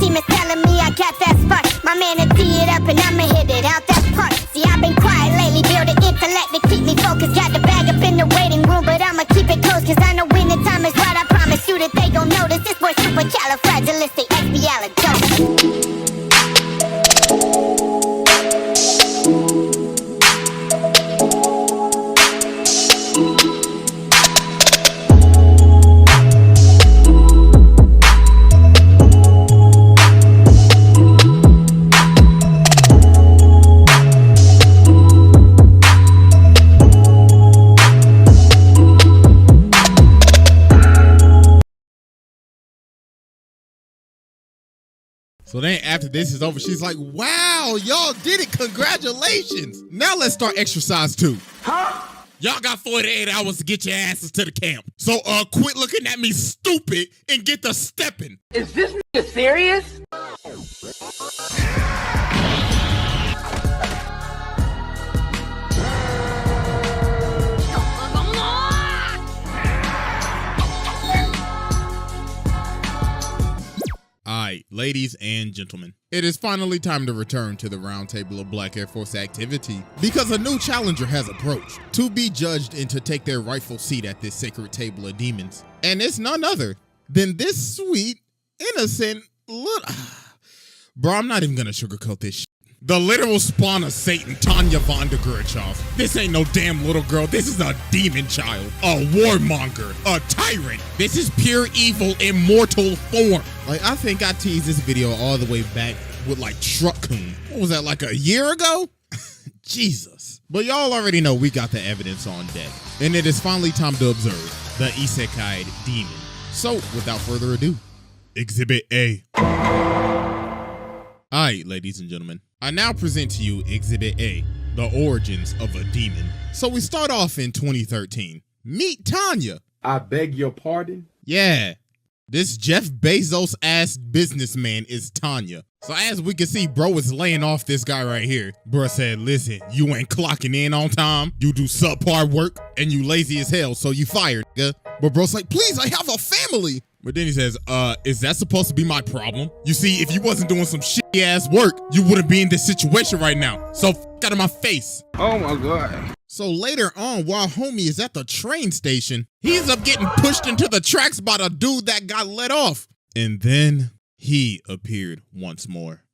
team is telling me I got that spark. My man to tee it up and I'ma hit it out that park. See, I've been quiet lately, building intellect to keep me focused. Got the bag up in the waiting room, but I'ma keep it close, cause I know when the time is right, I promise you that they gon' notice. This boy supercalifragilisticexpialidocious. So then after this is over, she's like, wow, y'all did it. Congratulations. Now let's start exercise 2. Huh? Y'all got 48 hours to get your asses to the camp. So quit looking at me stupid and get the stepping. Is this nigga serious? Alright, ladies and gentlemen, it is finally time to return to the round table of Black Air Force activity because a new challenger has approached to be judged and to take their rightful seat at this sacred table of demons. And it's none other than this sweet, innocent little... Bro, I'm not even gonna sugarcoat this shit. The literal spawn of Satan, Tanya von der Gurchoff. This ain't no damn little girl. This is a demon child, a warmonger, a tyrant. This is pure evil in mortal form. Like, I think I teased this video all the way back with like Truck-kun. What was that, like a year ago? Jesus. But y'all already know we got the evidence on deck. And it is finally time to observe the Isekaied demon. So, without further ado, Exhibit A. Alright, ladies and gentlemen, I now present to you Exhibit A, the origins of a demon. So we start off in 2013. Meet Tanya. I beg your pardon? Yeah, this Jeff Bezos ass businessman is Tanya. So as we can see, bro is laying off this guy right here. Bro said, listen, you ain't clocking in on time, you do subpar work, and you lazy as hell, so you fired, nigga. But bro's like, please, I have a family. But then he says, is that supposed to be my problem? You see, if you wasn't doing some shitty ass work, you wouldn't be in this situation right now. So f out of my face. Oh my God. So later on, while homie is at the train station, he ends up getting pushed into the tracks by the dude that got let off. And then he appeared once more.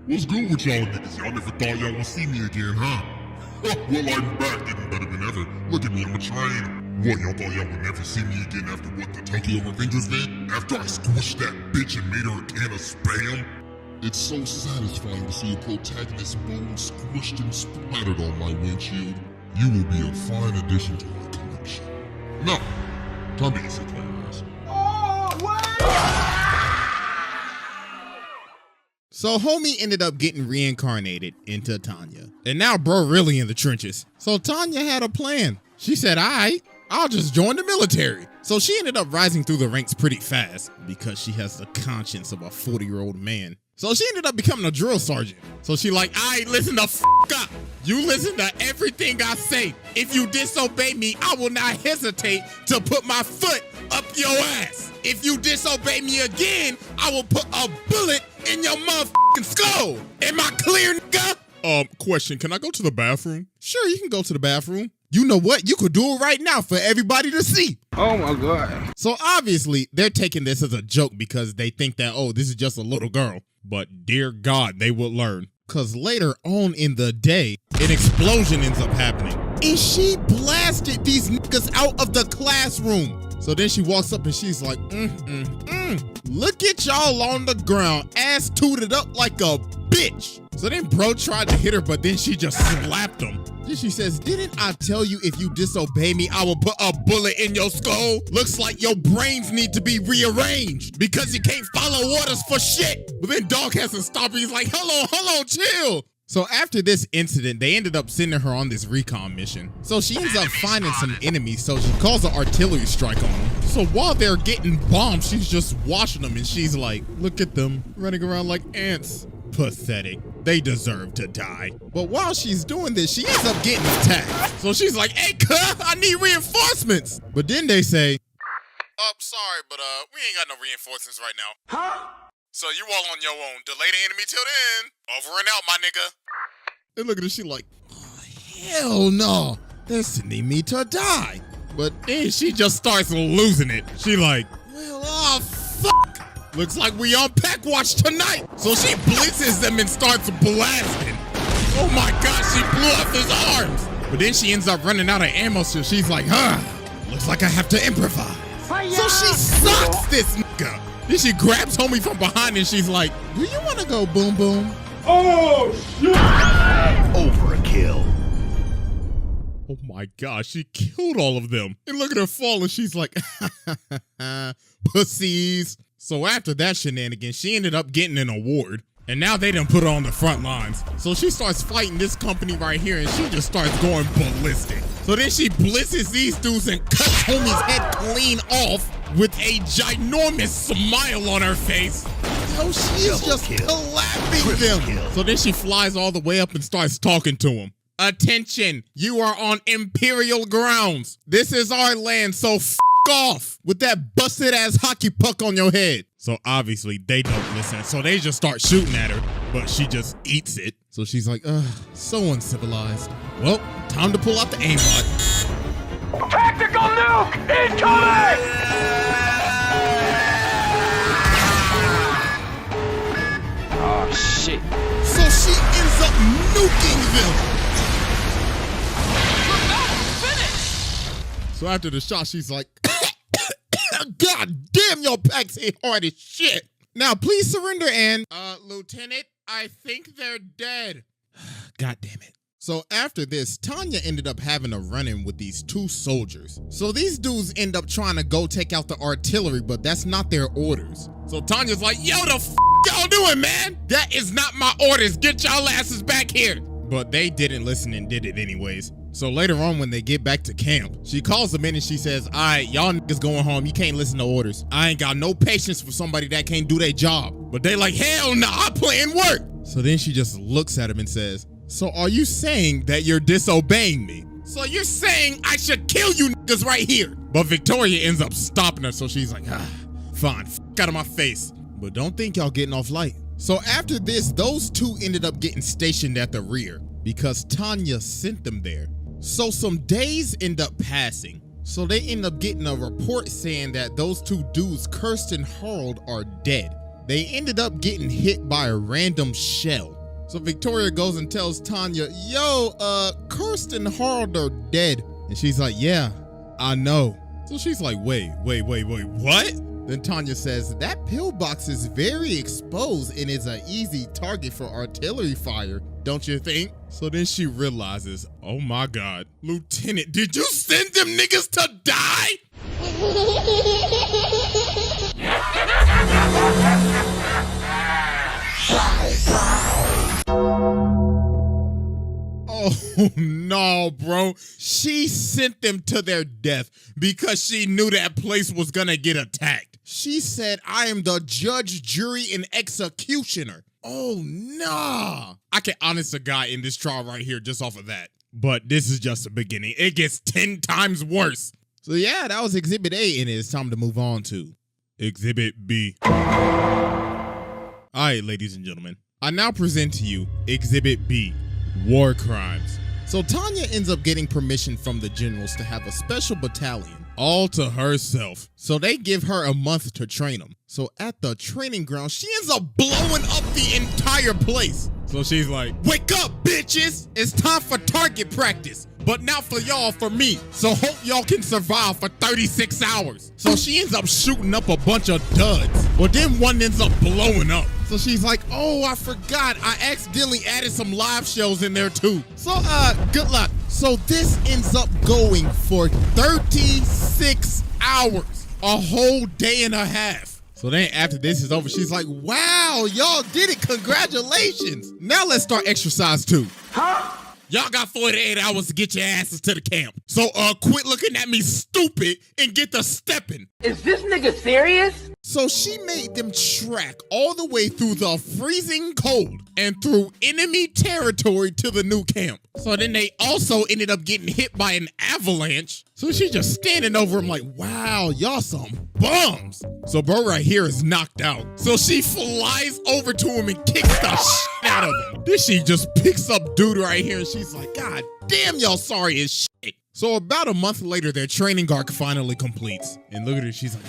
What's good with y'all niggas? Y'all never thought y'all would see me again, huh? Well, I'm back, getting better than ever. Look at me, I'm a train. What, y'all thought y'all would never see me again after what, the Tokyo Revengers did? After I squished that bitch and made her a can of Spam? It's so satisfying to see a protagonist's bones squished and splattered on my windshield. You will be a fine addition to my collection. Now, time to Isekaied, guys. So homie ended up getting reincarnated into Tanya. And now bro really in the trenches. So Tanya had a plan. She said, alright, I'll just join the military. So she ended up rising through the ranks pretty fast because she has the conscience of a 40-year-old man. So she ended up becoming a drill sergeant. So she like, alright, listen the f up. You listen to everything I say. If you disobey me, I will not hesitate to put my foot up your ass. If you disobey me again, I will put a bullet in your motherfucking skull. Am I clear, nigga? Question, can I go to the bathroom? Sure, you can go to the bathroom. You know what? You could do it right now for everybody to see. Oh my God. So obviously, they're taking this as a joke because they think that, oh, this is just a little girl. But dear God, they will learn. Because later on in the day, an explosion ends up happening. And she blasted these niggas out of the classroom. So then she walks up and she's like, look at y'all on the ground, ass tooted up like a bitch. So then bro tried to hit her, but then she just slapped him. Then she says, didn't I tell you if you disobey me, I will put a bullet in your skull? Looks like your brains need to be rearranged because you can't follow orders for shit. But then dog has to stop her. He's like, hello, chill. So after this incident, they ended up sending her on this recon mission. So she ends up finding some enemies, so she calls an artillery strike on them. So while they're getting bombed, she's just watching them and she's like, look at them running around like ants. Pathetic. They deserve to die. But while she's doing this, she ends up getting attacked. So she's like, hey, cuh, I need reinforcements. But then they say, sorry, but we ain't got no reinforcements right now. Huh? So you all on your own. Delay the enemy till then. Over and out, my nigga. And look at her, she like, oh, hell no. They're sending me to die. But then she just starts losing it. She like, well, oh, fuck. Looks like we on pack watch tonight. So she blitzes them and starts blasting. Oh my God, she blew up his arms. But then she ends up running out of ammo, so she's like, looks like I have to improvise. Fire! So she sucks this nigga. Then she grabs homie from behind and she's like, do you want to go boom boom? Oh, shit! Overkill. Oh my gosh, she killed all of them. And look at her fall and she's like, pussies. So after that shenanigan, she ended up getting an award. And now they done put her on the front lines. So she starts fighting this company right here and she just starts going ballistic. So then she blitzes these dudes and cuts homie's head clean off with a ginormous smile on her face. Yo, she's just clapping them. So then she flies all the way up and starts talking to him. Attention, you are on Imperial grounds. This is our land, so f*** off with that busted ass hockey puck on your head. So obviously they don't listen, so they just start shooting at her, but she just eats it. So she's like, so uncivilized. Well, time to pull out the aimbot. Tactical nuke incoming! Oh shit. So she ends up nuking them. So after the shot, she's like, God damn, your packs hit hard as shit. Now, please surrender and, Lieutenant, I think they're dead. God damn it. So after this, Tanya ended up having a run-in with these two soldiers. So these dudes end up trying to go take out the artillery, but that's not their orders. So Tanya's like, yo, the f*** y'all doing, man? That is not my orders. Get y'all asses back here. But they didn't listen and did it anyways. So later on when they get back to camp, she calls them in and she says, all right, y'all niggas going home. You can't listen to orders. I ain't got no patience for somebody that can't do their job. But they like, hell no, I plan work. So then she just looks at him and says, so are you saying that you're disobeying me? So you're saying I should kill you niggas right here? But Victoria ends up stopping her. So she's like, fine, f out of my face. But don't think y'all getting off light. So after this, those two ended up getting stationed at the rear because Tanya sent them there. So some days end up passing. So they end up getting a report saying that those two dudes, Kirsten and Harold, are dead. They ended up getting hit by a random shell. So Victoria goes and tells Tanya, yo, Kirsten and Harold are dead. And she's like, yeah, I know. So she's like, wait, what? Then Tanya says, that pillbox is very exposed and is an easy target for artillery fire, don't you think? So then she realizes, oh my God, Lieutenant, did you send them niggas to die? Oh no, bro. She sent them to their death because she knew that place was gonna get attacked. She said, I am the judge, jury, and executioner. Oh, nah. I can honest a guy in this trial right here just off of that. But this is just the beginning. It gets 10 times worse. So yeah, that was Exhibit A, and it's time to move on to Exhibit B. All right, ladies and gentlemen. I now present to you Exhibit B, War Crimes. So Tanya ends up getting permission from the generals to have a special battalion all to herself. So they give her a month to train them. So at the training ground, she ends up blowing up the entire place. So she's like, wake up, bitches. It's time for target practice. But not for y'all, for me. So hope y'all can survive for 36 hours. So she ends up shooting up a bunch of duds. But then one ends up blowing up. So she's like, oh, I forgot. I accidentally added some live shells in there too. So, good luck. So this ends up going for 36 hours. A whole day and a half. So then after this is over, she's like, wow, y'all did it. Congratulations. Now let's start exercise 2. Huh? Y'all got 48 hours to get your asses to the camp. So, quit looking at me stupid and get to stepping. Is this nigga serious? So she made them trek all the way through the freezing cold and through enemy territory to the new camp. So then they also ended up getting hit by an avalanche. So she's just standing over him like, wow, y'all some bums. So bro right here is knocked out. So she flies over to him and kicks the shit out of him. Then she just picks up dude right here and she's like, God damn, y'all sorry as shit. So about a month later, their training arc finally completes. And look at her, she's like,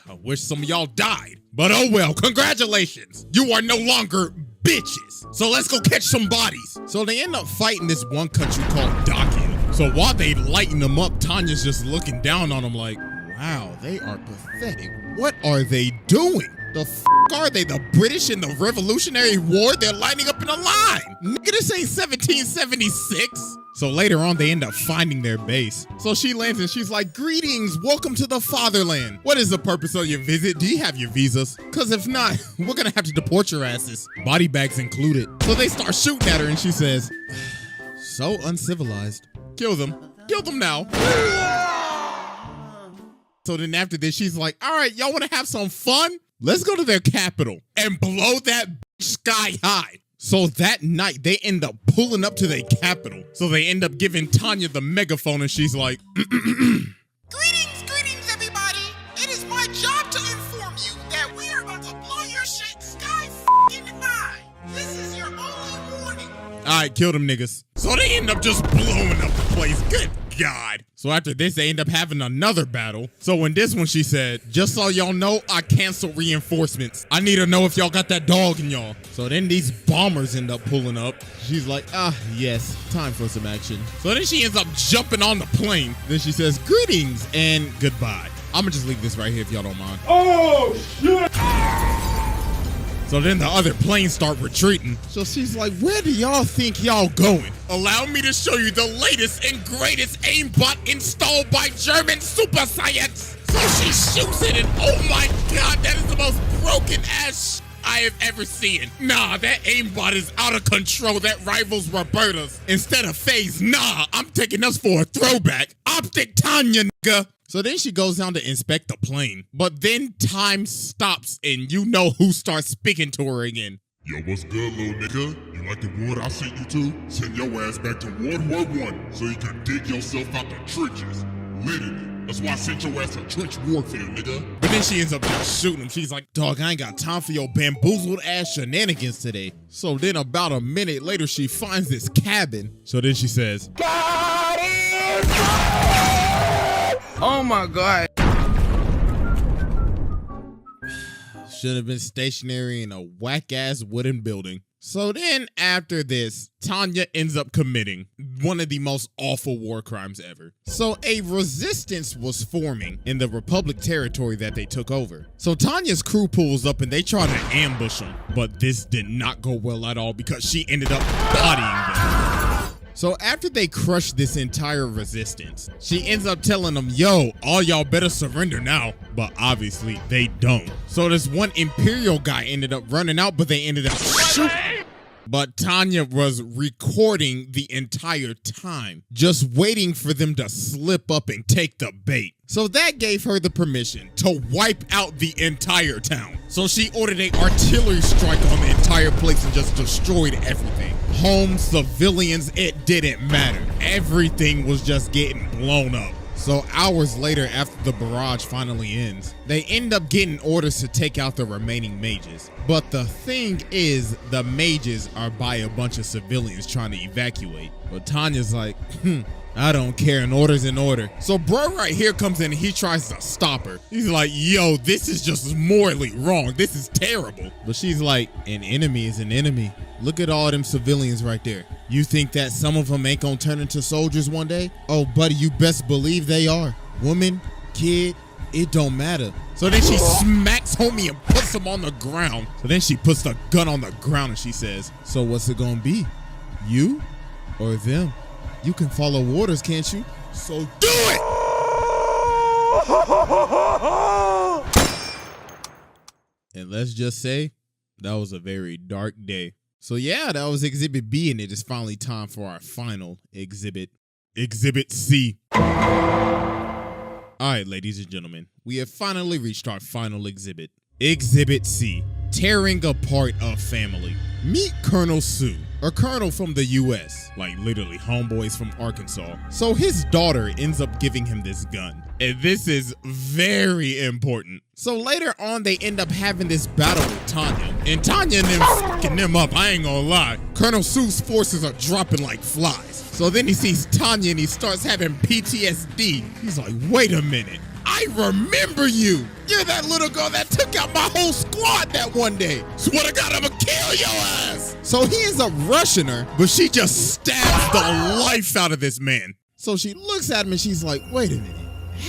I wish some of y'all died. But oh well, congratulations. You are no longer bitches. So let's go catch some bodies. So they end up fighting this one country called Dacia. So while they lighten them up, Tanya's just looking down on them like, wow, they are pathetic. What are they doing? The f are they? The British in the Revolutionary War? They're lining up in a line. Nigga, this ain't 1776. So later on, they end up finding their base. So she lands and she's like, greetings, welcome to the fatherland. What is the purpose of your visit? Do you have your visas? Because if not, we're gonna have to deport your asses. Body bags included. So they start shooting at her and she says, so uncivilized. Kill them. Kill them now. So then after this, she's like, all right, y'all wanna have some fun? Let's go to their capital and blow that sky high. So that night, they end up pulling up to their capital. So they end up giving Tanya the megaphone and she's like, Greetings, everybody. It is my job to inform you that we are about to blow your shit sky f***ing high. This is your only warning. all right, kill them niggas. So they end up just blowing up the place. Good God. So after this, they end up having another battle. So in this one, she said, just so y'all know, I canceled reinforcements. I need to know if y'all got that dog in y'all. So then these bombers end up pulling up. She's like, yes, time for some action. So then she ends up jumping on the plane. Then she says, greetings and goodbye. I'm gonna just leave this right here if y'all don't mind. Oh, shit! So then the other planes start retreating. So she's like, where do y'all think y'all going? Allow me to show you the latest and greatest aimbot installed by German super science. So she shoots it and oh my God, that is the most broken ass I have ever seen. Nah, that aimbot is out of control. That rivals Roberta's. Instead of phase, nah, I'm taking us for a throwback. Optic Tanya, nigga. So then she goes down to inspect the plane. But then time stops and you know who starts speaking to her again. Yo, what's good, little nigga? You like the wood I sent you to? Send your ass back to World War I so you can dig yourself out the trenches. Literally. That's why I sent your ass to trench warfare, nigga. But then she ends up just shooting him. She's like, dog, I ain't got time for your bamboozled ass shenanigans today. So then about a minute later, she finds this cabin. So then she says, God is good! Oh my God. should have been stationary in a whack-ass wooden building. So then after this, Tanya ends up committing one of the most awful war crimes ever. So a resistance was forming in the Republic territory that they took over. So Tanya's crew pulls up and they try to ambush them, but this did not go well at all because she ended up bodying them. So after they crush this entire resistance, she ends up telling them, yo, all y'all better surrender now. But obviously they don't. So this one Imperial guy ended up running out, but they ended up shooting. But Tanya was recording the entire time, just waiting for them to slip up and take the bait. So that gave her the permission to wipe out the entire town. So she ordered an artillery strike on the entire place and just destroyed everything. Homes, civilians, it didn't matter. Everything was just getting blown up. So hours later, after the barrage finally ends, they end up getting orders to take out the remaining mages. But the thing is, the mages are by a bunch of civilians trying to evacuate. But Tanya's like, I don't care, an order's an order. So bro right here comes in and he tries to stop her. He's like, yo, this is just morally wrong. This is terrible. But she's like, an enemy is an enemy. Look at all them civilians right there. You think that some of them ain't gonna turn into soldiers one day? Oh, buddy, you best believe they are. Woman, kid, it don't matter. So then she smacks homie and puts him on the ground. So then she puts the gun on the ground and she says, so what's it gonna be? You or them? You can follow orders, can't you? So do it! And let's just say, that was a very dark day. So yeah, that was Exhibit B, and it is finally time for our final exhibit, Exhibit C. All right, ladies and gentlemen, we have finally reached our final exhibit. Exhibit C, tearing apart a family. Meet Colonel Sue, a colonel from the US, like literally homeboys from Arkansas. So his daughter ends up giving him this gun. And this is very important. So later on, they end up having this battle with Tanya. And Tanya and them fucking them up, I ain't gonna lie. Colonel Sue's forces are dropping like flies. So then he sees Tanya and he starts having PTSD. He's like, wait a minute. I remember you. You're that little girl that took out my whole squad that one day. Swear to God, I'ma kill your ass. So he ends up rushing her, but she just stabs the life out of this man. So she looks at him and she's like, wait a minute.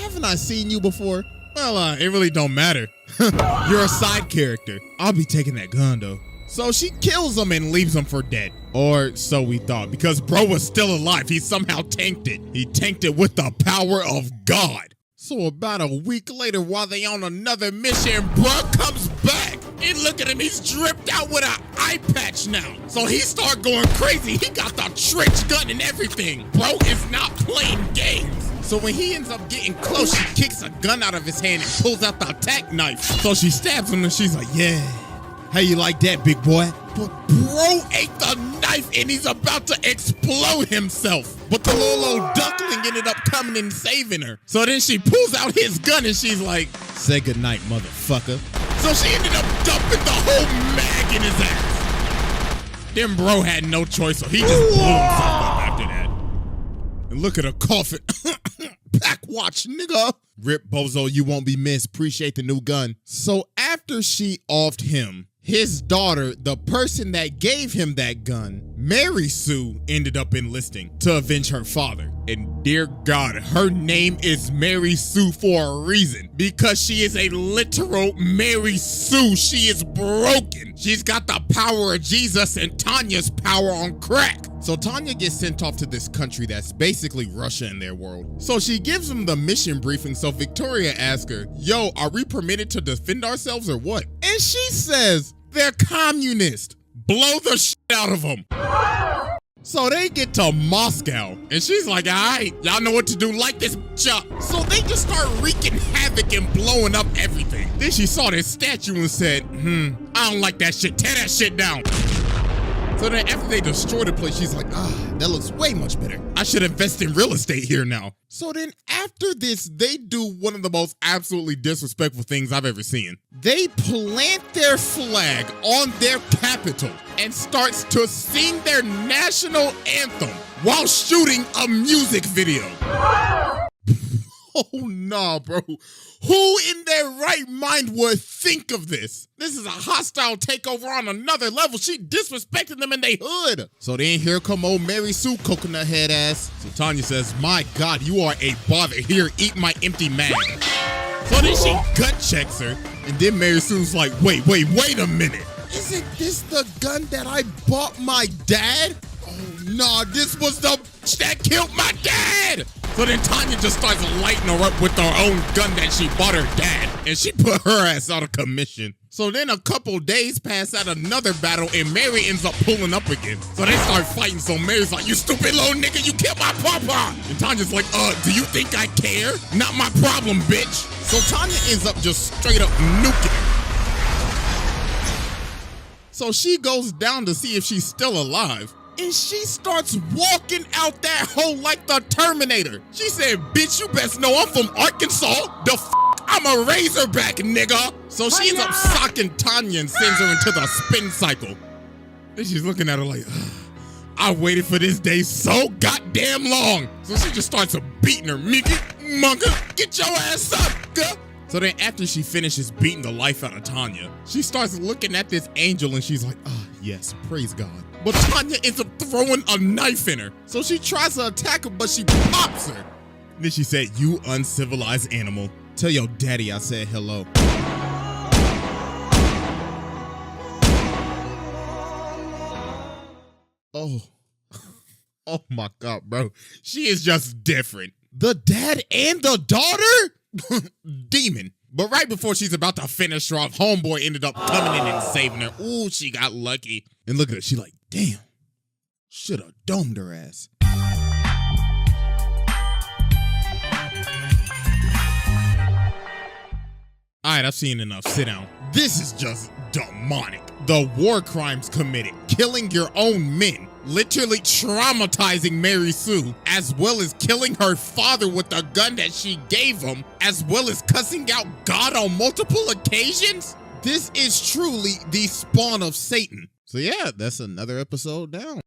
Haven't I seen you before? Well, it really don't matter. You're a side character. I'll be taking that gun though. So she kills him and leaves him for dead. Or so we thought, because bro was still alive. He somehow tanked it. He tanked it with the power of God. So about a week later, while they on another mission, bro comes back. And look at him, he's dripped out with an eye patch now. So he start going crazy. He got the trench gun and everything. Bro is not playing games. So when he ends up getting close, she kicks a gun out of his hand and pulls out the attack knife. So she stabs him and she's like, yeah, how you like that, big boy? But bro ate the knife and he's about to explode himself. But the little old duckling ended up coming and saving her. So then she pulls out his gun and she's like, say goodnight, motherfucker. So she ended up dumping the whole mag in his ass. Then bro had no choice, so he just blew himself up after that. And look at her coughing. Pack watch, nigga. Rip bozo, you won't be missed. Appreciate the new gun. So after she offed him, his daughter, the person that gave him that gun, Mary Sue, ended up enlisting to avenge her father. And dear God, her name is Mary Sue for a reason. Because she is a literal Mary Sue. She is broken. She's got the power of Jesus and Tanya's power on crack. So Tanya gets sent off to this country that's basically Russia in their world. So she gives them the mission briefing. So Victoria asks her, yo, are we permitted to defend ourselves or what? And she says, they're communist. Blow the shit out of them. So they get to Moscow, and she's like, all right, y'all know what to do, light this bitch up. So they just start wreaking havoc and blowing up everything. Then she saw this statue and said, I don't like that shit, tear that shit down. So then after they destroy the place, she's like, that looks way much better. I should invest in real estate here now. So then after this, they do one of the most absolutely disrespectful things I've ever seen. They plant their flag on their capital and starts to sing their national anthem while shooting a music video. Oh, nah, bro. Who in their right mind would think of this? This is a hostile takeover on another level. She disrespected them in their hood. So then here come old Mary Sue, coconut head ass. So Tanya says, my God, you are a bother. Here, eat my empty mag. So then she gut checks her. And then Mary Sue's like, wait a minute. Isn't this the gun that I bought my dad? Oh, nah, this was the that killed my dad. So then Tanya just starts lighting her up with her own gun that she bought her dad. And she put her ass out of commission. So then a couple days pass at another battle and Mary ends up pulling up again. So they start fighting. So Mary's like, you stupid little nigga, you killed my papa. And Tanya's like, do you think I care? Not my problem, bitch. So Tanya ends up just straight up nuking her. So she goes down to see if she's still alive. And she starts walking out that hole like the Terminator. She said, bitch, you best know I'm from Arkansas. I'm a Razorback, nigga. So she ends up socking Tanya and sends her into the spin cycle. Then she's looking at her like, I waited for this day so goddamn long. So she just starts beating her. Mickey, monka, get your ass up, girl. So then after she finishes beating the life out of Tanya, she starts looking at this angel and she's like, yes, praise God. But Tanya ends up throwing a knife in her. So she tries to attack her, but she pops her. And then she said, you uncivilized animal. Tell your daddy I said hello. Oh my God, bro. She is just different. The dad and the daughter? Demon. But right before she's about to finish her off, homeboy ended up coming in and saving her. Ooh, she got lucky. And look at her. She like, damn. Should have domed her ass. All right, I've seen enough. Sit down. This is just demonic. The war crimes committed, killing your own men, literally traumatizing Mary Sue, as well as killing her father with the gun that she gave him, as well as cussing out God on multiple occasions. This is truly the spawn of Satan. So yeah, that's another episode down.